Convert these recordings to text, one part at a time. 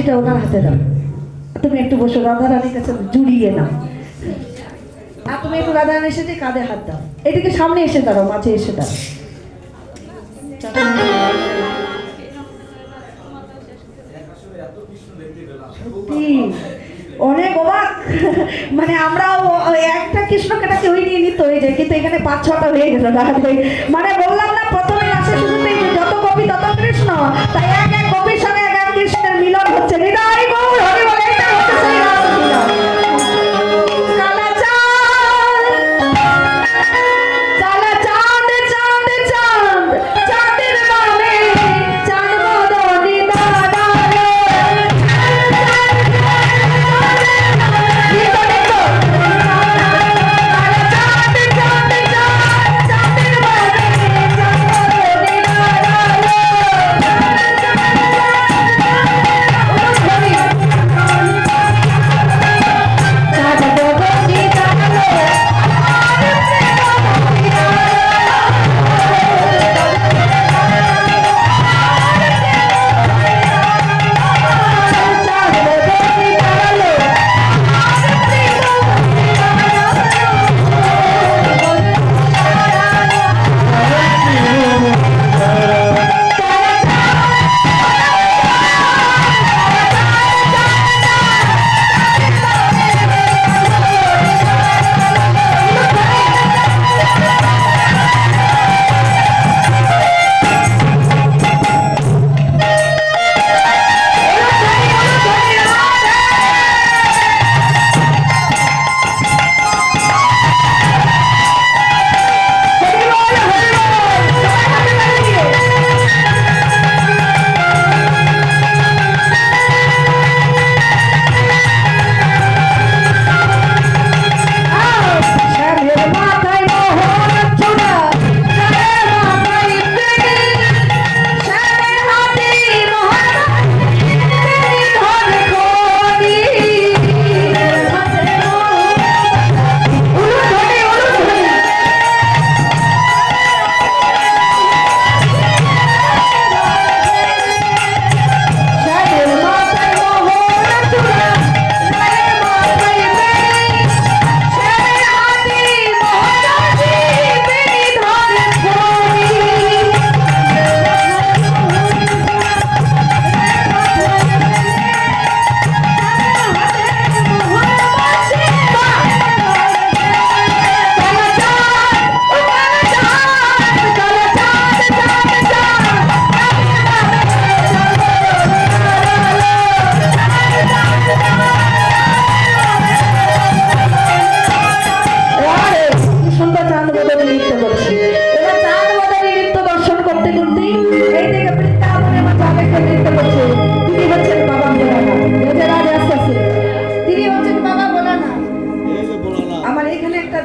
বাঁশিটা ওনার হাতে দাও। তুমি একটু বসো, রাধারানীর কাছে জুড়িয়ে নাও। আর তুমি একটু রাধারানীর সাথে কাঁধে হাত দাও। এদিকে সামনে এসে দাঁড়াও, মাঝে এসে দাঁড়াও। অনেক অবাক, মানে আমরাও একটা কৃষ্ণকে ওই নিয়ে নিতে হয়ে যায়, কিন্তু এখানে 5-6টা হয়ে গেল। মানে বললাম না প্রথমে আসে শুরুতেই যত কবি তত কৃষ্ণ, তাই এক এক কবির সঙ্গে এক এক কৃষ্ণের মিলন হচ্ছে। হৃদয় গৌর হরি বলে, এটা হচ্ছে সেই রাসলীলা। কালা চাঁদ কালা চাঁদ চাঁদ চাঁদ চাঁদের বামে চাঁদ বদনে দাঁড়ালো।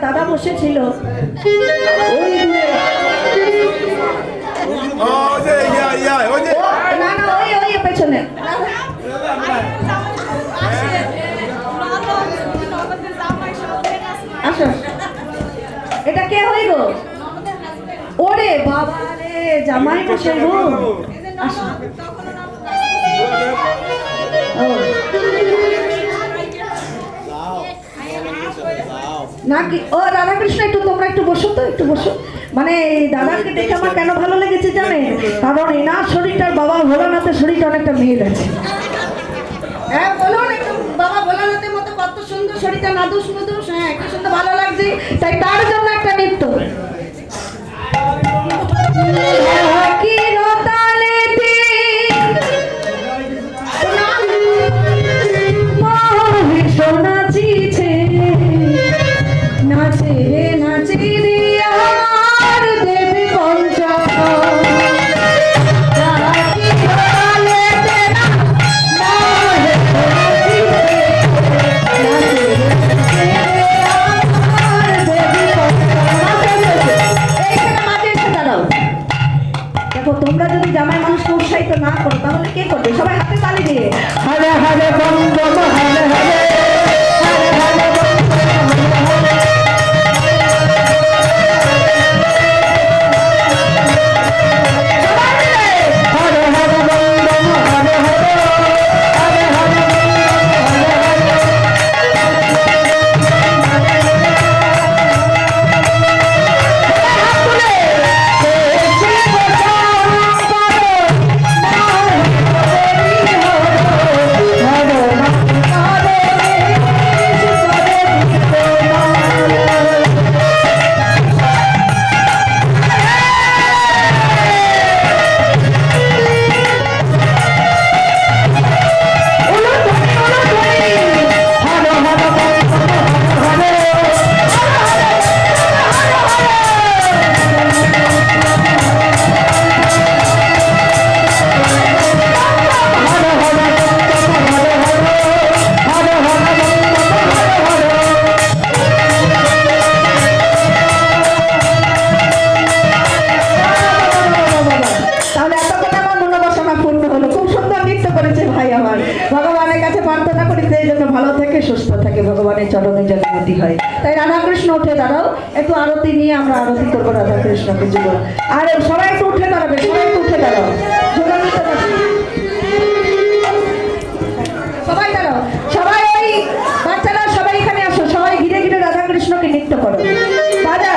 দাদা বসেছিল ওই না না ওই পেছনে। আসো, এটা কে হই গো? ওরে বাবা রে, জামাই মশাই গো। আসো, নাকি ও রাধাকৃষ্ণ, একটু তোমরা একটু বসো তো, একটু বসো। মানে দাদাকে দেখে আমার কেন ভালো লেগেছে জানে? কারণ এনার শরীরটার বাবা ভোলানাথের শরীরটা অনেকটা মেয়ে আছে। হ্যাঁ বলুন একটু, বাবা ভোলানাথের মতো কত সুন্দর শরীরটা, নাদুস নুদুস, হ্যাঁ কি সুন্দর ভালো লাগছে। তাই তার জন্য একটা নৃত্য। তোমরা যদি জামাই মানুষকে উৎসাহিত না করো তাহলে কে করবে? সবাই হাতে তালি দিয়ে Hare Hare bomb bomb Hare Hare Hare Hare bomb bomb Hare Hare Hare bomb bomb Hare Hare Hare ভগবানের চরণে যেন গতি হয়। তাই রাধাকৃষ্ণ উঠে দাঁড়াও, একটু আরতি নিয়ে আমরা আরতি করবো রাধাকৃষ্ণকে জীবন। আর সবাই একটু উঠে দাঁড়াবে, সবাই একটু উঠে দাঁড়াও, সবাই দাঁড়াও, সবাই ওই বাচ্চারা সবাই এখানে আসো, সবাই ঘিরে ঘিরে রাধাকৃষ্ণকে নৃত্য করো। বাজা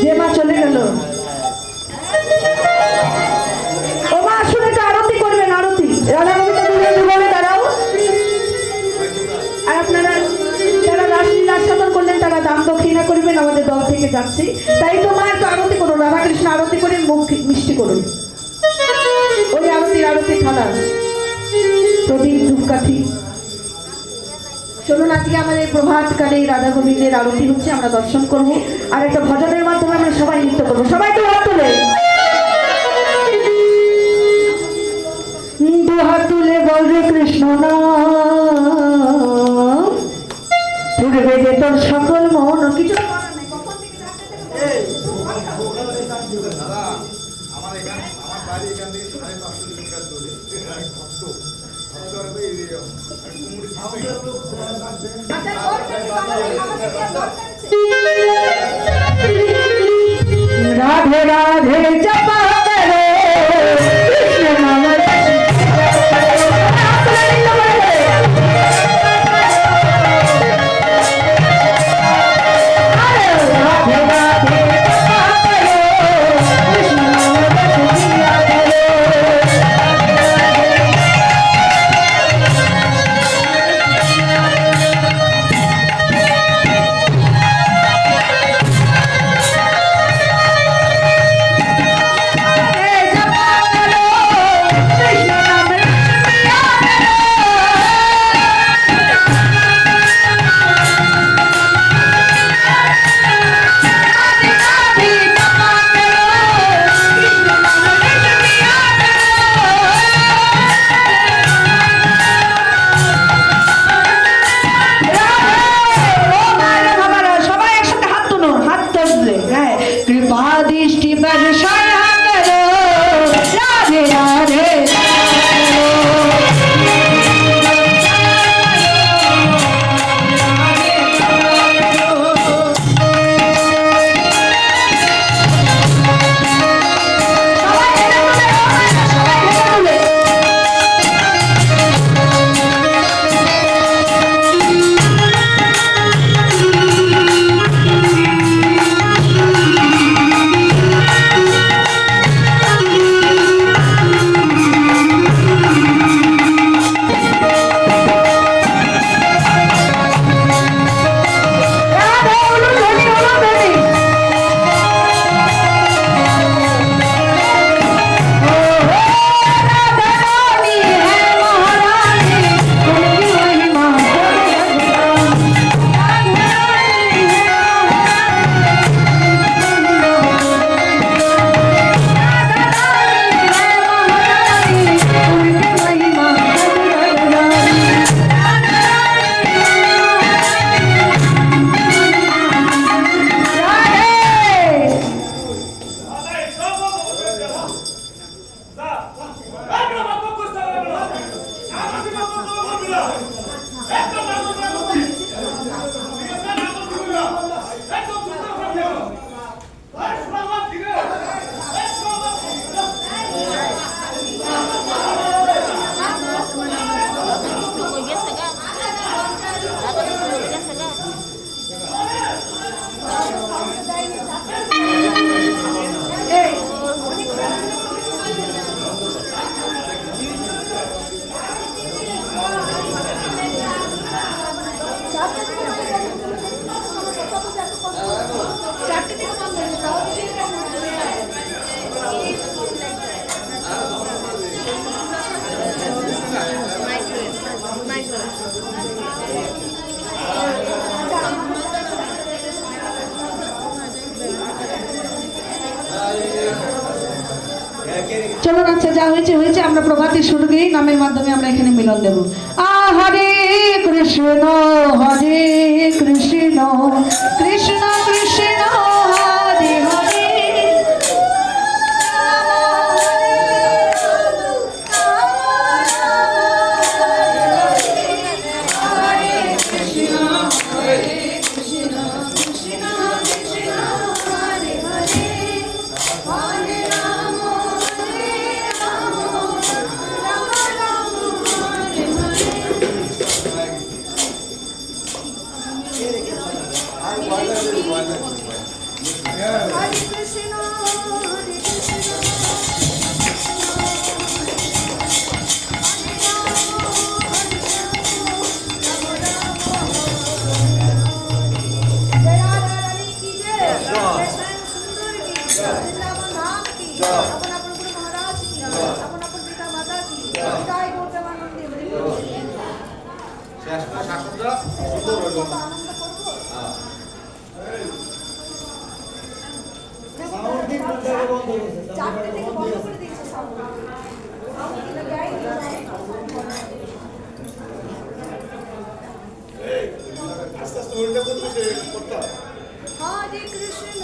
যে মা চলে গেল, ও মা আসলে একটা আরতি করবেন, আরতি রাধা কবিতা বলে দাঁড়াও। আর আপনারা যারা রাসলীলা আস্বাদন করলেন তারা দান দক্ষিণা করবেন, আমাদের দল থেকে যাচ্ছি। তাই তো মা একটু আরতি করুন, রাধাকৃষ্ণ আরতি করে মুখ মিষ্টি করুন। ওই আরতি থালা, প্রদীপ, ধূপকাঠি। চলুন আজকে আমাদের প্রভাতকালে রাধা গোবিন্দের আরতি হচ্ছে, আমরা দর্শন করব। আর একটা ভজনের মাধ্যমে আমরা সবাই নৃত্য করবো। সবাই তো হাত তোলে, দু হাত তুলে বলবে কৃষ্ণ নাম, পূর্বে যে তোর সকল মন কিছু রাধে রাধে জপা করে কৃষ্ণ নাম আচ্ছা যা হয়েছে হয়েছে, আমরা প্রভাতী সুরগে নামের মাধ্যমে আমরা এখানে মিলন দেব। হরে কৃষ্ণ হরে কৃষ্ণ কৃষ্ণ কৃষ্ণ হরে হরে হরে কৃষ্ণ